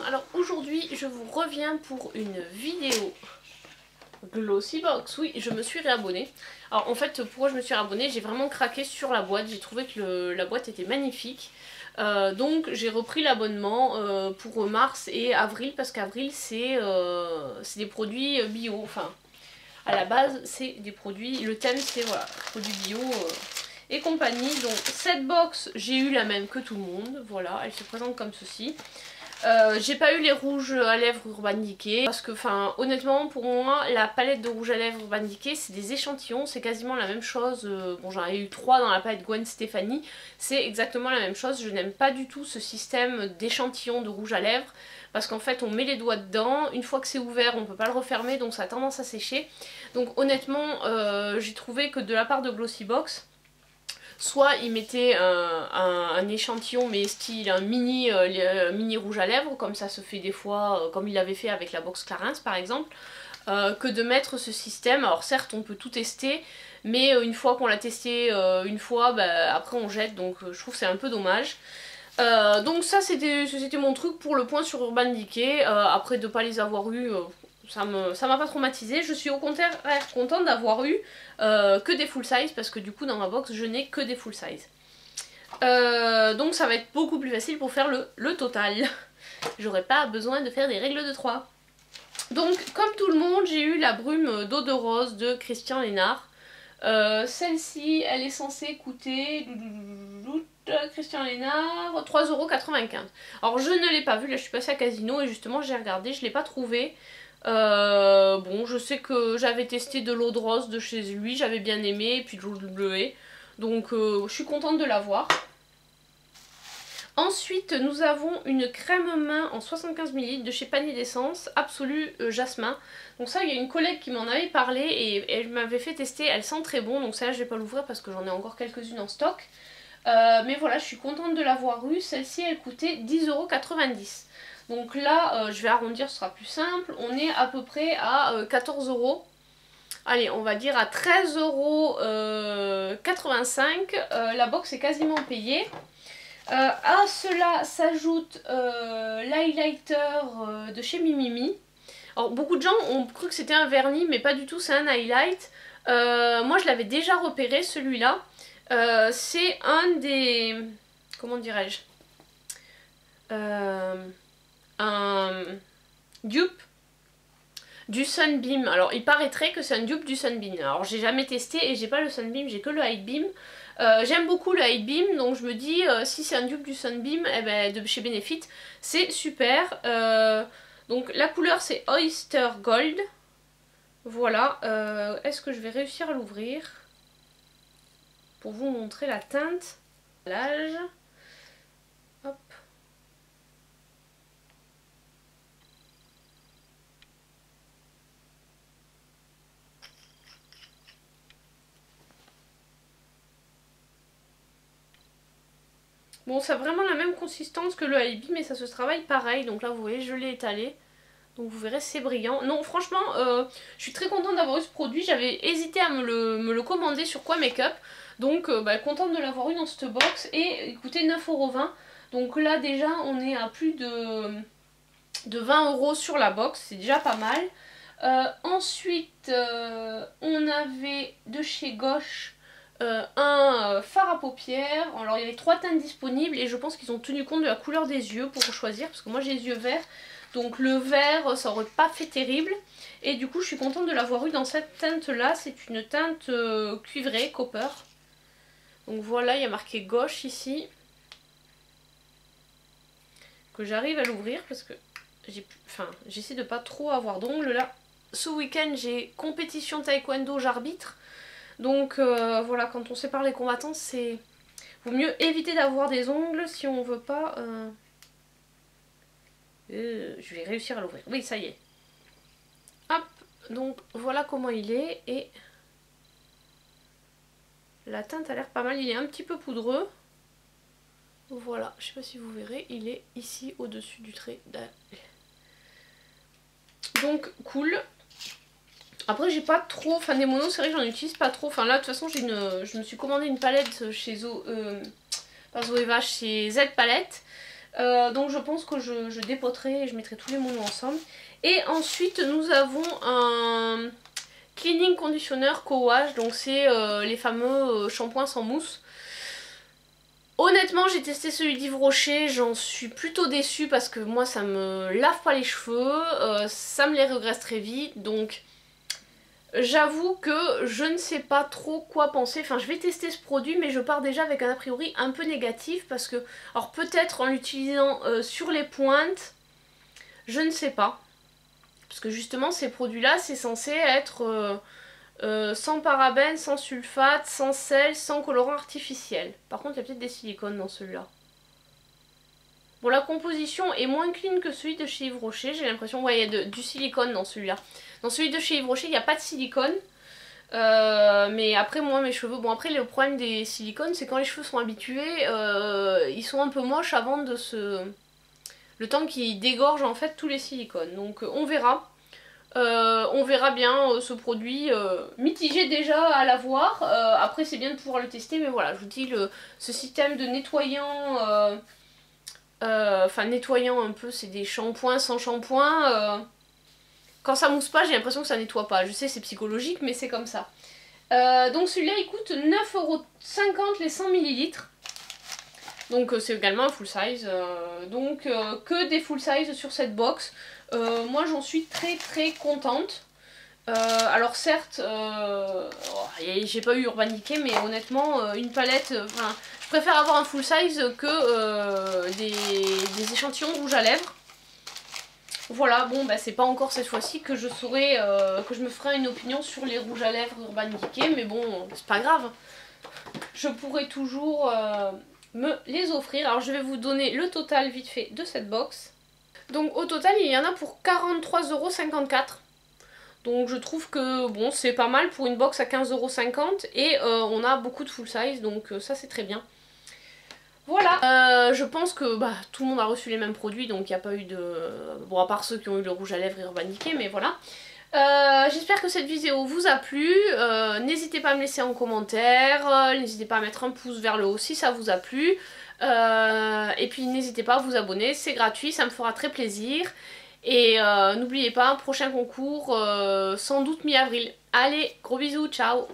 Alors aujourd'hui je vous reviens pour une vidéo Glossybox. Oui, je me suis réabonnée. Alors en fait pourquoi je me suis réabonnée, j'ai vraiment craqué sur la boîte, j'ai trouvé que la boîte était magnifique. Donc j'ai repris l'abonnement pour mars et avril parce qu'avril c'est des produits bio, enfin à la base c'est des produits, le thème c'est voilà, produits bio et compagnie. Donc cette box j'ai eu la même que tout le monde, voilà, elle se présente comme ceci. J'ai pas eu les rouges à lèvres Urban Decay parce que honnêtement pour moi la palette de rouge à lèvres Urban Decay c'est des échantillons, c'est quasiment la même chose. Bon, j'en ai eu 3 dans la palette Gwen Stefani, c'est exactement la même chose. Je n'aime pas du tout ce système d'échantillons de rouge à lèvres parce qu'en fait on met les doigts dedans, une fois que c'est ouvert on peut pas le refermer donc ça a tendance à sécher. Donc honnêtement j'ai trouvé que de la part de Glossybox, soit il mettait un échantillon mais style un mini rouge à lèvres comme ça se fait des fois, comme il avait fait avec la box Clarins par exemple, que de mettre ce système. Alors certes on peut tout tester mais une fois qu'on l'a testé une fois, après on jette, donc je trouve que c'est un peu dommage. Donc ça c'était mon truc pour le point sur Urban Decay. Après de pas les avoir eu, ça m'a pas traumatisé. Je suis au contraire contente d'avoir eu que des full size parce que du coup dans ma box je n'ai que des full size. Donc ça va être beaucoup plus facile pour faire le total. J'aurai pas besoin de faire des règles de 3. Donc comme tout le monde j'ai eu la brume d'eau de rose de Christian Lénard. Celle-ci elle est censée coûter Christian Lénard 3,95 €. Alors je ne l'ai pas vue, là je suis passée à Casino et justement j'ai regardé, je l'ai pas trouvée. Bon, je sais que j'avais testé de l'eau de rose de chez lui, j'avais bien aimé, et puis de l'eau de bleuet, donc je suis contente de l'avoir. Ensuite nous avons une crème main en 75 ml de chez Panier d'Essence, Absolu Jasmin. Donc ça il y a une collègue qui m'en avait parlé et elle m'avait fait tester, elle sent très bon, donc ça je vais pas l'ouvrir parce que j'en ai encore quelques-unes en stock. Mais voilà, je suis contente de l'avoir eue, celle-ci elle coûtait 10,90 €. Donc là, je vais arrondir, ce sera plus simple, on est à peu près à 14 €. Allez, on va dire à 13,85 €. La box est quasiment payée. À cela s'ajoute l'highlighter de chez Mimimi. Alors beaucoup de gens ont cru que c'était un vernis, mais pas du tout, c'est un highlight. Moi je l'avais déjà repéré celui-là. C'est un des... comment dirais-je, un dupe du Sunbeam. Alors il paraîtrait que c'est un dupe du Sunbeam. Alors j'ai jamais testé et j'ai pas le Sunbeam, j'ai que le Highbeam. J'aime beaucoup le Highbeam, donc je me dis si c'est un dupe du Sunbeam, eh ben, de chez Benefit, c'est super. Donc la couleur c'est Oyster Gold. Voilà. Est-ce que je vais réussir à l'ouvrir pour vous montrer la teinte, l'âge. Hop. Bon, ça a vraiment la même consistance que le Highbeam, mais ça se travaille pareil. Donc là, vous voyez, je l'ai étalé. Donc vous verrez, c'est brillant. Non, franchement, je suis très contente d'avoir eu ce produit. J'avais hésité à me le commander sur Quoi Makeup. Donc, contente de l'avoir eu dans cette box. Et écoutez, 9,20 €. Donc là, déjà, on est à plus de 20 € sur la box. C'est déjà pas mal. Ensuite, on avait de chez Gauche un fard à paupières. Alors il y avait 3 teintes disponibles et je pense qu'ils ont tenu compte de la couleur des yeux pour choisir, parce que moi j'ai les yeux verts, donc le vert ça aurait pas fait terrible, et du coup je suis contente de l'avoir eu dans cette teinte là. C'est une teinte cuivrée, copper. Donc voilà, il y a marqué Gauche ici, que j'arrive à l'ouvrir parce que j'essaie de pas trop avoir d'ongles là. Ce week-end j'ai compétition taekwondo, j'arbitre. Donc voilà, quand on sépare les combattants, c'est... vaut mieux éviter d'avoir des ongles si on veut pas... je vais réussir à l'ouvrir. Oui, ça y est. Hop, donc voilà comment il est. Et la teinte a l'air pas mal. Il est un petit peu poudreux. Voilà, je sais pas si vous verrez, il est ici au-dessus du trait. Donc cool. Après j'ai pas trop, enfin des monos c'est vrai que j'en utilise pas trop. Enfin là de toute façon je me suis commandé une palette chez pas Zoeva, chez Z Palette. Donc je pense que je dépoterai et je mettrai tous les monos ensemble. Et ensuite nous avons un cleaning conditioner co-wash, donc c'est les fameux shampoings sans mousse. Honnêtement j'ai testé celui d'Yves Rocher, j'en suis plutôt déçue parce que moi ça me lave pas les cheveux, ça me les regresse très vite, donc j'avoue que je ne sais pas trop quoi penser. Enfin je vais tester ce produit mais je pars déjà avec un a priori un peu négatif parce que, alors peut-être en l'utilisant sur les pointes, je ne sais pas. Parce que justement ces produits là c'est censé être sans parabènes, sans sulfate, sans sel, sans colorant artificiel. Par contre il y a peut-être des silicones dans celui-là. Bon la composition est moins clean que celui de chez Yves Rocher, j'ai l'impression. Ouais il y a du silicone dans celui-là. Dans celui de chez Yves Rocher il n'y a pas de silicone. Mais après moi mes cheveux, bon après le problème des silicones c'est quand les cheveux sont habitués, ils sont un peu moches avant de se... le temps qu'ils dégorgent en fait tous les silicones. Donc on verra. On verra bien ce produit mitigé déjà à l'avoir. Après c'est bien de pouvoir le tester, mais voilà, je vous dis ce système de nettoyant, enfin nettoyant un peu, c'est des shampoings sans shampoing. Quand ça mousse pas, j'ai l'impression que ça nettoie pas. Je sais c'est psychologique, mais c'est comme ça. Donc celui-là il coûte 9,50€ les 100 ml. Donc c'est également un full size, donc que des full size sur cette box. Moi j'en suis très contente. Alors certes, j'ai pas eu Urban Decay, mais honnêtement une palette, je préfère avoir un full size que des échantillons rouge à lèvres. Voilà, bon bah c'est pas encore cette fois-ci que je saurai, que je me ferai une opinion sur les rouges à lèvres Urban Decay, mais bon c'est pas grave. Je pourrais toujours me les offrir. Alors je vais vous donner le total vite fait de cette box. Donc au total il y en a pour 43,54€. Donc je trouve que bon c'est pas mal pour une box à 15,50€ et on a beaucoup de full size, donc ça c'est très bien. Voilà, je pense que bah, tout le monde a reçu les mêmes produits, donc il n'y a pas eu de... Bon à part ceux qui ont eu le rouge à lèvres Urban Decay, mais voilà. J'espère que cette vidéo vous a plu, n'hésitez pas à me laisser en commentaire, n'hésitez pas à mettre un pouce vers le haut si ça vous a plu, et puis n'hésitez pas à vous abonner, c'est gratuit, ça me fera très plaisir, et n'oubliez pas, prochain concours sans doute mi-avril. Allez, gros bisous, ciao!